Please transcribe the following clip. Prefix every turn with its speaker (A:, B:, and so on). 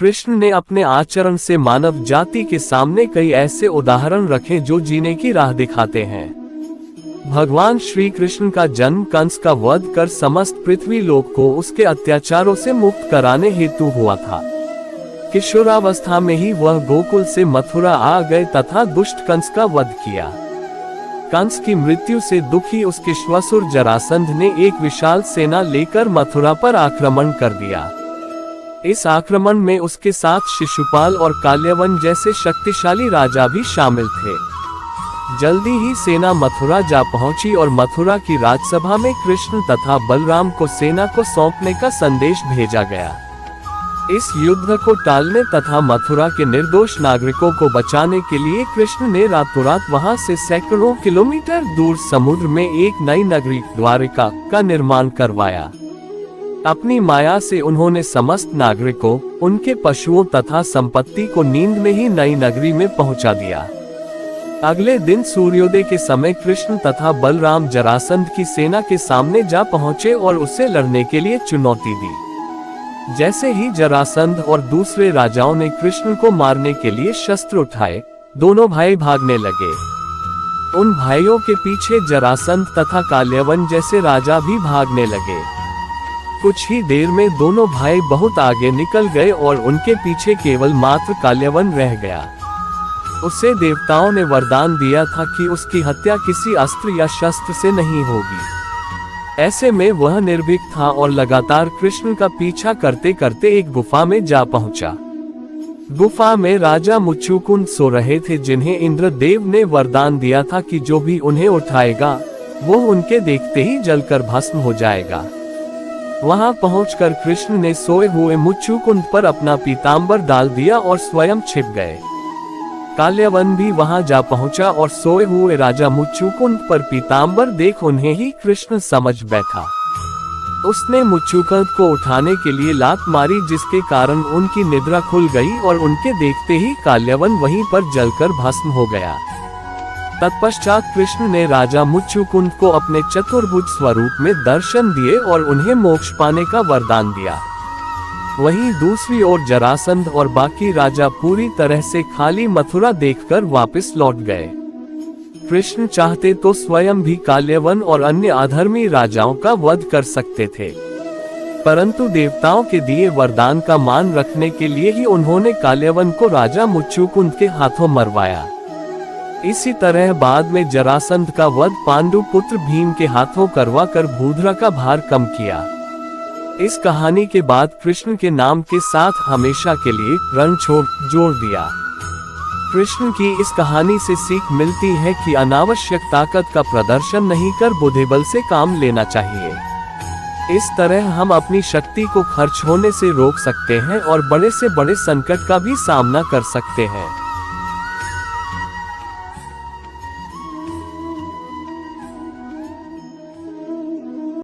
A: कृष्ण ने अपने आचरण से मानव जाति के सामने कई ऐसे उदाहरण रखे जो जीने की राह दिखाते हैं। भगवान श्री कृष्ण का जन्म कंस का वध कर समस्त पृथ्वी लोक को उसके अत्याचारों से मुक्त कराने हेतु हुआ था। किशोरावस्था में ही वह गोकुल से मथुरा आ गए तथा दुष्ट कंस का वध किया। कंस की मृत्यु से दुखी उसके श्वशुर जरासंध ने एक विशाल सेना लेकर मथुरा पर आक्रमण कर दिया। इस आक्रमण में उसके साथ शिशुपाल और काल्यवन जैसे शक्तिशाली राजा भी शामिल थे। जल्दी ही सेना मथुरा जा पहुंची और मथुरा की राजसभा में कृष्ण तथा बलराम को सेना को सौंपने का संदेश भेजा गया। इस युद्ध को टालने तथा मथुरा के निर्दोष नागरिकों को बचाने के लिए कृष्ण ने रातों रात वहां से सैकड़ों किलोमीटर दूर समुद्र में एक नई नगरी द्वारिका का निर्माण करवाया। अपनी माया से उन्होंने समस्त नागरिकों, उनके पशुओं तथा संपत्ति को नींद में ही नई नगरी में पहुंचा दिया। अगले दिन सूर्योदय के समय कृष्ण तथा बलराम जरासंध की सेना के सामने जा पहुंचे और उससे लड़ने के लिए चुनौती दी। जैसे ही जरासंध और दूसरे राजाओं ने कृष्ण को मारने के लिए शस्त्र उठाए, दोनों भाई भागने लगे। उन भाइयों के पीछे जरासंध तथा काल्यवन जैसे राजा भी भागने लगे। कुछ ही देर में दोनों भाई बहुत आगे निकल गए और उनके पीछे केवल मात्र काल्यवन रह गया। उसे देवताओं ने वरदान दिया था कि उसकी हत्या किसी अस्त्र या शस्त्र से नहीं होगी। ऐसे में वह निर्भीक था और लगातार कृष्ण का पीछा करते करते एक गुफा में जा पहुंचा। गुफा में राजा मुच्चुकुंद सो रहे थे, जिन्हें इंद्रदेव ने वरदान दिया था कि जो भी उन्हें उठाएगा वो उनके देखते ही जलकर भस्म हो जाएगा। वहां पहुंचकर कृष्ण ने सोए हुए मुच्चुकुंद पर अपना पीतांबर डाल दिया और स्वयं छिप गए। काल्यवन भी वहां जा पहुंचा और सोए हुए राजा मुच्चुकुंद पर पीतांबर देख उन्हें ही कृष्ण समझ बैठा। उसने मुच्चुकुंद को उठाने के लिए लात मारी, जिसके कारण उनकी निद्रा खुल गई और उनके देखते ही काल्यवन वहीं पर जलकर भस्म हो गया। तत्पश्चात कृष्ण ने राजा मुच्चुकुंद को अपने चतुर्भुज स्वरूप में दर्शन दिए और उन्हें मोक्ष पाने का वरदान दिया। वहीं दूसरी ओर जरासंध और बाकी राजा पूरी तरह से खाली मथुरा देखकर वापस लौट गए। कृष्ण चाहते तो स्वयं भी काल्यवन और अन्य अधर्मी राजाओं का वध कर सकते थे, परंतु देवताओं के दिए वरदान का मान रखने के लिए ही उन्होंने काल्यवन को राजा मुच्चुकुंद के हाथों मरवाया। इसी तरह बाद में जरासंध का वध पांडु पुत्र भीम के हाथों करवा कर भूधरा का भार कम किया। इस कहानी के बाद कृष्ण के नाम के साथ हमेशा के लिए रण जोड़ दिया। कृष्ण की इस कहानी से सीख मिलती है कि अनावश्यक ताकत का प्रदर्शन नहीं कर बुद्धिबल से काम लेना चाहिए। इस तरह हम अपनी शक्ति को खर्च होने से रोक सकते हैं और बड़े से बड़े संकट का भी सामना कर सकते हैं।